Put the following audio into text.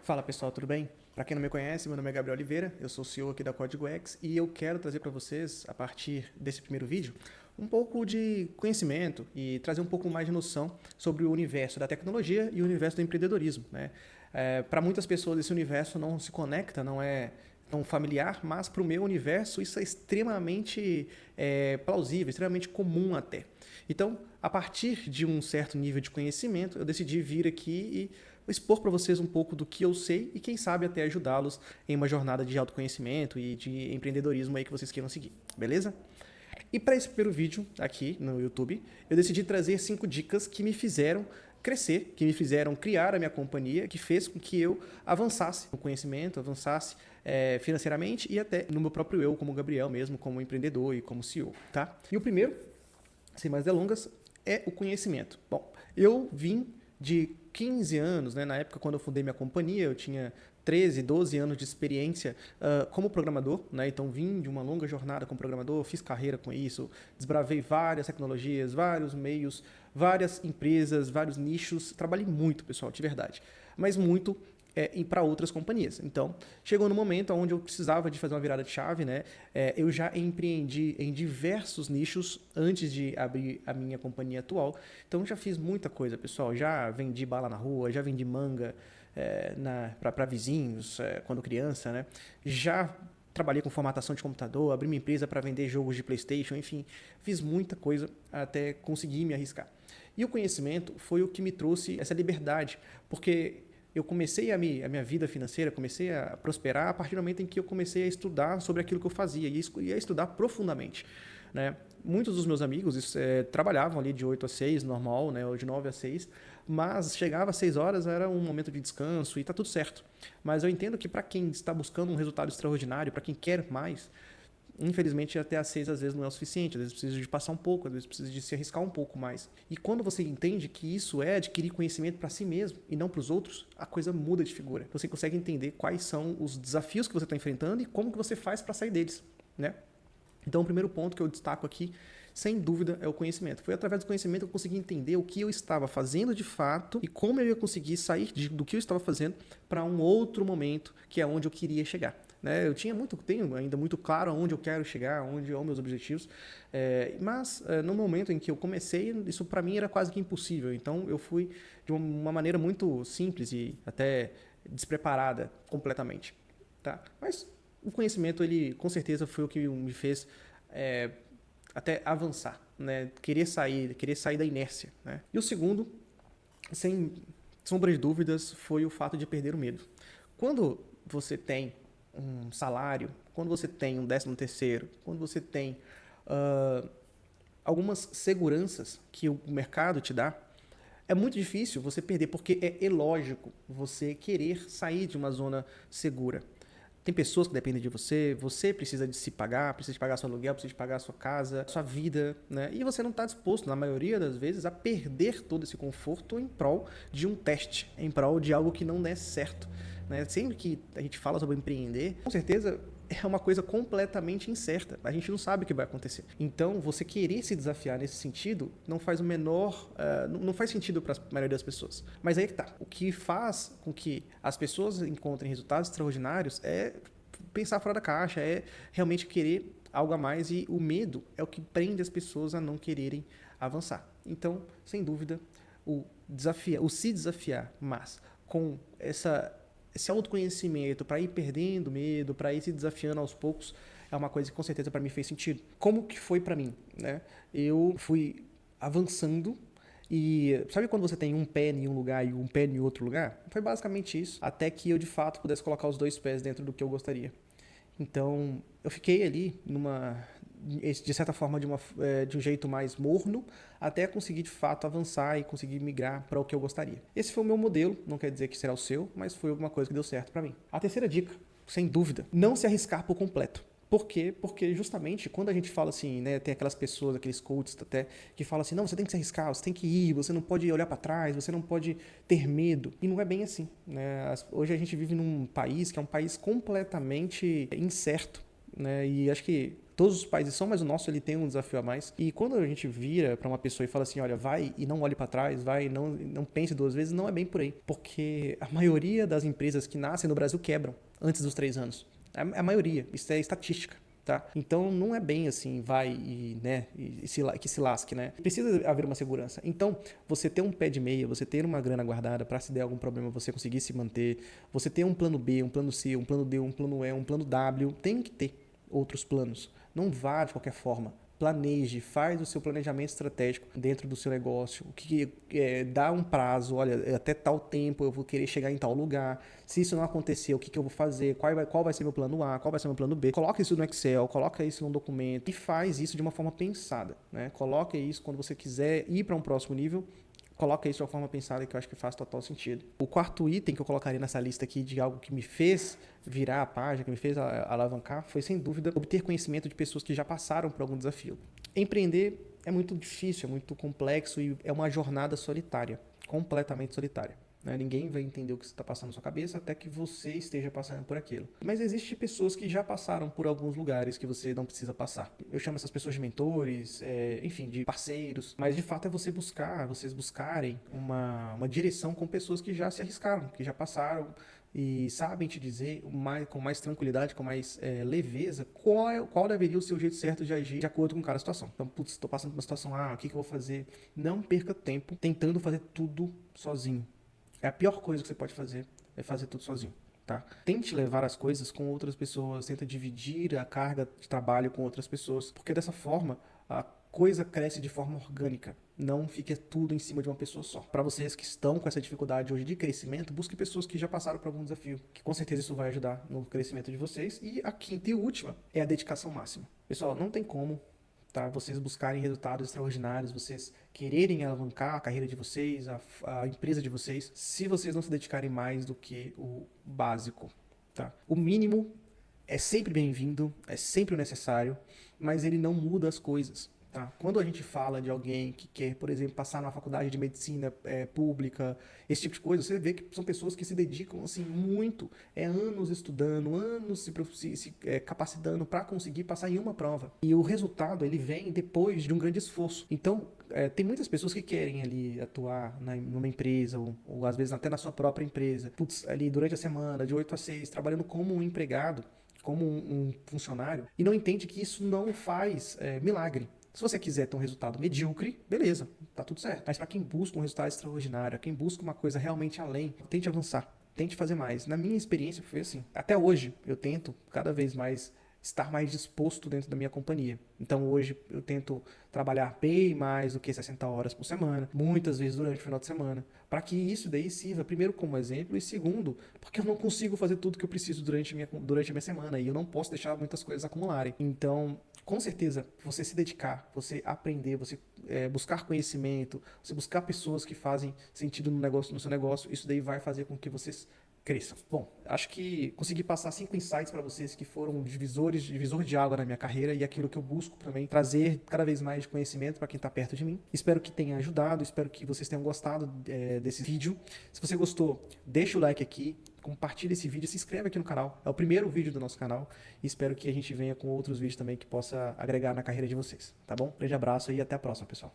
Fala pessoal, tudo bem? Para quem não me conhece, meu nome é Gabriel Oliveira, eu sou o CEO aqui da Código X e eu quero trazer para vocês, a partir desse primeiro vídeo, um pouco de conhecimento e trazer um pouco mais de noção sobre o universo da tecnologia e o universo do empreendedorismo, né? Para muitas pessoas esse universo não se conecta, não é tão familiar, mas para o meu universo isso é extremamente plausível, extremamente comum até. Então, a partir de um certo nível de conhecimento, eu decidi vir aqui e expor para vocês um pouco do que eu sei e quem sabe até ajudá-los em uma jornada de autoconhecimento e de empreendedorismo aí que vocês queiram seguir, beleza? E para esse primeiro vídeo aqui no YouTube, eu decidi trazer 5 dicas que me fizeram crescer, que me fizeram criar a minha companhia, que fez com que eu avançasse no conhecimento, avançasse financeiramente e até no meu próprio eu, como Gabriel mesmo, como empreendedor e como CEO, tá? E o primeiro, sem mais delongas, é o conhecimento. Bom, eu vim de 15 anos, né, na época quando eu fundei minha companhia, eu tinha 13, 12 anos de experiência como programador, né, então vim de uma longa jornada como programador, fiz carreira com isso, desbravei várias tecnologias, vários meios, várias empresas, vários nichos, trabalhei muito, pessoal, de verdade, mas muito e para outras companhias. Então, chegou no momento onde eu precisava de fazer uma virada de chave, né? Eu já empreendi em diversos nichos antes de abrir a minha companhia atual. Então, já fiz muita coisa, pessoal. Já vendi bala na rua, já vendi manga para vizinhos quando criança, né? Já trabalhei com formatação de computador, abri minha empresa para vender jogos de PlayStation, enfim, fiz muita coisa até conseguir me arriscar. E o conhecimento foi o que me trouxe essa liberdade, porque eu comecei a minha vida financeira, comecei a prosperar a partir do momento em que eu comecei a estudar sobre aquilo que eu fazia e a estudar profundamente, né? Muitos dos meus amigos trabalhavam ali de 8 a 6, normal, né, ou de 9 a 6, mas chegava às 6 horas, era um momento de descanso e está tudo certo. Mas eu entendo que para quem está buscando um resultado extraordinário, para quem quer mais, infelizmente até às 6 às vezes não é o suficiente, às vezes precisa de passar um pouco, às vezes precisa de se arriscar um pouco mais. E quando você entende que isso é adquirir conhecimento para si mesmo e não para os outros, a coisa muda de figura. Você consegue entender quais são os desafios que você está enfrentando e como que você faz para sair deles, né? Então o primeiro ponto que eu destaco aqui, sem dúvida, é o conhecimento. Foi através do conhecimento que eu consegui entender o que eu estava fazendo de fato e como eu ia conseguir sair do que eu estava fazendo para um outro momento, que é onde eu queria chegar. Né? Tenho ainda muito claro aonde eu quero chegar, onde são meus objetivos, mas no momento em que eu comecei, isso para mim era quase que impossível. Então eu fui de uma maneira muito simples e até despreparada completamente. Tá? Mas o conhecimento, ele com certeza foi o que me fez até avançar, né? Querer sair da inércia. Né? E o segundo, sem sombra de dúvidas, foi o fato de perder o medo. Quando você tem um salário, quando você tem um 13º, quando você tem algumas seguranças que o mercado te dá, é muito difícil você perder, porque é ilógico você querer sair de uma zona segura. Tem pessoas que dependem de você, você precisa de se pagar, precisa de pagar seu aluguel, precisa de pagar a sua casa, sua vida, né? E você não está disposto, na maioria das vezes, a perder todo esse conforto em prol de um teste, em prol de algo que não der certo. Né? Sempre que a gente fala sobre empreender, com certeza é uma coisa completamente incerta. A gente não sabe o que vai acontecer. Então, você querer se desafiar nesse sentido não faz o menor, não faz sentido para a maioria das pessoas. Mas aí que tá. O que faz com que as pessoas encontrem resultados extraordinários é pensar fora da caixa, é realmente querer algo a mais, e o medo é o que prende as pessoas a não quererem avançar. Então, sem dúvida, o se desafiar, mas com esse autoconhecimento para ir perdendo medo, para ir se desafiando aos poucos, é uma coisa que com certeza para mim fez sentido. Como que foi para mim, né? Eu fui avançando e sabe quando você tem um pé em um lugar e um pé em outro lugar? Foi basicamente isso, até que eu de fato pudesse colocar os 2 pés dentro do que eu gostaria. Então, eu fiquei ali de certa forma, de um jeito mais morno, até conseguir de fato avançar e conseguir migrar para o que eu gostaria. Esse foi o meu modelo, não quer dizer que será o seu, mas foi alguma coisa que deu certo para mim. A terceira dica, sem dúvida, não se arriscar por completo. Por quê? Porque justamente quando a gente fala assim, né, tem aquelas pessoas, aqueles coaches até, que falam assim, não, você tem que se arriscar, você tem que ir, você não pode olhar para trás, você não pode ter medo. E não é bem assim. Né? Hoje a gente vive num país que é um país completamente incerto. Né? E acho que Todos os países são, mas o nosso ele tem um desafio a mais. E quando a gente vira para uma pessoa e fala assim, olha, vai e não olhe para trás, vai e não pense duas vezes, não é bem por aí. Porque a maioria das empresas que nascem no Brasil quebram antes dos 3 anos. A maioria, isso é estatística. Tá? Então não é bem assim, vai que se lasque, né? Precisa haver uma segurança. Então, você ter um pé de meia, você ter uma grana guardada para se der algum problema você conseguir se manter, você ter um plano B, um plano C, um plano D, um plano E, um plano W, tem que ter outros planos. Não vá de qualquer forma. Planeje, faz o seu planejamento estratégico dentro do seu negócio, o que dá um prazo, olha, até tal tempo eu vou querer chegar em tal lugar, se isso não acontecer, o que eu vou fazer, qual vai ser meu plano A, qual vai ser meu plano B, coloca isso no Excel, coloca isso num documento e faz isso de uma forma pensada, né? Coloca isso quando você quiser ir para um próximo nível, coloca isso de uma forma pensada que eu acho que faz total sentido. O quarto item que eu colocaria nessa lista aqui de algo que me fez virar a página, que me fez alavancar, foi sem dúvida obter conhecimento de pessoas que já passaram por algum desafio. Empreender é muito difícil, é muito complexo e é uma jornada solitária, completamente solitária. Ninguém vai entender o que você está passando na sua cabeça até que você esteja passando por aquilo. Mas existem pessoas que já passaram por alguns lugares que você não precisa passar. Eu chamo essas pessoas de mentores, enfim, de parceiros. Mas de fato é vocês buscarem uma direção com pessoas que já se arriscaram, que já passaram e sabem te dizer com mais tranquilidade, com mais leveza, qual deveria o seu jeito certo de agir de acordo com cada situação. Então, putz, estou passando por uma situação, o que eu vou fazer? Não perca tempo tentando fazer tudo sozinho. É a pior coisa que você pode fazer, é fazer tudo sozinho, tá? Tente levar as coisas com outras pessoas, tenta dividir a carga de trabalho com outras pessoas, porque dessa forma a coisa cresce de forma orgânica. Não fique tudo em cima de uma pessoa só. Para vocês que estão com essa dificuldade hoje de crescimento, busque pessoas que já passaram por algum desafio, que com certeza isso vai ajudar no crescimento de vocês. E a quinta e última é a dedicação máxima. Pessoal, não tem como vocês buscarem resultados extraordinários, vocês quererem alavancar a carreira de vocês, a empresa de vocês, se vocês não se dedicarem mais do que o básico. Tá? O mínimo é sempre bem-vindo, é sempre o necessário, mas ele não muda as coisas. Tá? Quando a gente fala de alguém que quer, por exemplo, passar numa faculdade de medicina pública, esse tipo de coisa, você vê que são pessoas que se dedicam assim muito, anos estudando, anos se capacitando para conseguir passar em uma prova. E o resultado ele vem depois de um grande esforço. Então, tem muitas pessoas que querem ali atuar numa empresa, ou às vezes até na sua própria empresa, ali durante a semana, de 8 a 6, trabalhando como um empregado, como um funcionário, e não entende que isso não faz milagre. Se você quiser ter um resultado medíocre, beleza, tá tudo certo. Mas para quem busca um resultado extraordinário, quem busca uma coisa realmente além, tente avançar, tente fazer mais. Na minha experiência foi assim. Até hoje eu tento cada vez mais estar mais disposto dentro da minha companhia. Então hoje eu tento trabalhar bem mais do que 60 horas por semana, muitas vezes durante o final de semana, para que isso daí sirva primeiro como exemplo e segundo, porque eu não consigo fazer tudo que eu preciso durante a minha semana e eu não posso deixar muitas coisas acumularem. Então, com certeza, você se dedicar, você aprender, você buscar conhecimento, você buscar pessoas que fazem sentido no seu negócio, isso daí vai fazer com que vocês cresçam. Bom, acho que consegui passar 5 insights para vocês que foram divisor de água na minha carreira e aquilo que eu busco também, trazer cada vez mais de conhecimento para quem está perto de mim. Espero que tenha ajudado, espero que vocês tenham gostado desse vídeo. Se você gostou, deixa o like aqui, compartilha esse vídeo, se inscreve aqui no canal. É o primeiro vídeo do nosso canal e espero que a gente venha com outros vídeos também que possa agregar na carreira de vocês, tá bom? Grande abraço e até a próxima, pessoal.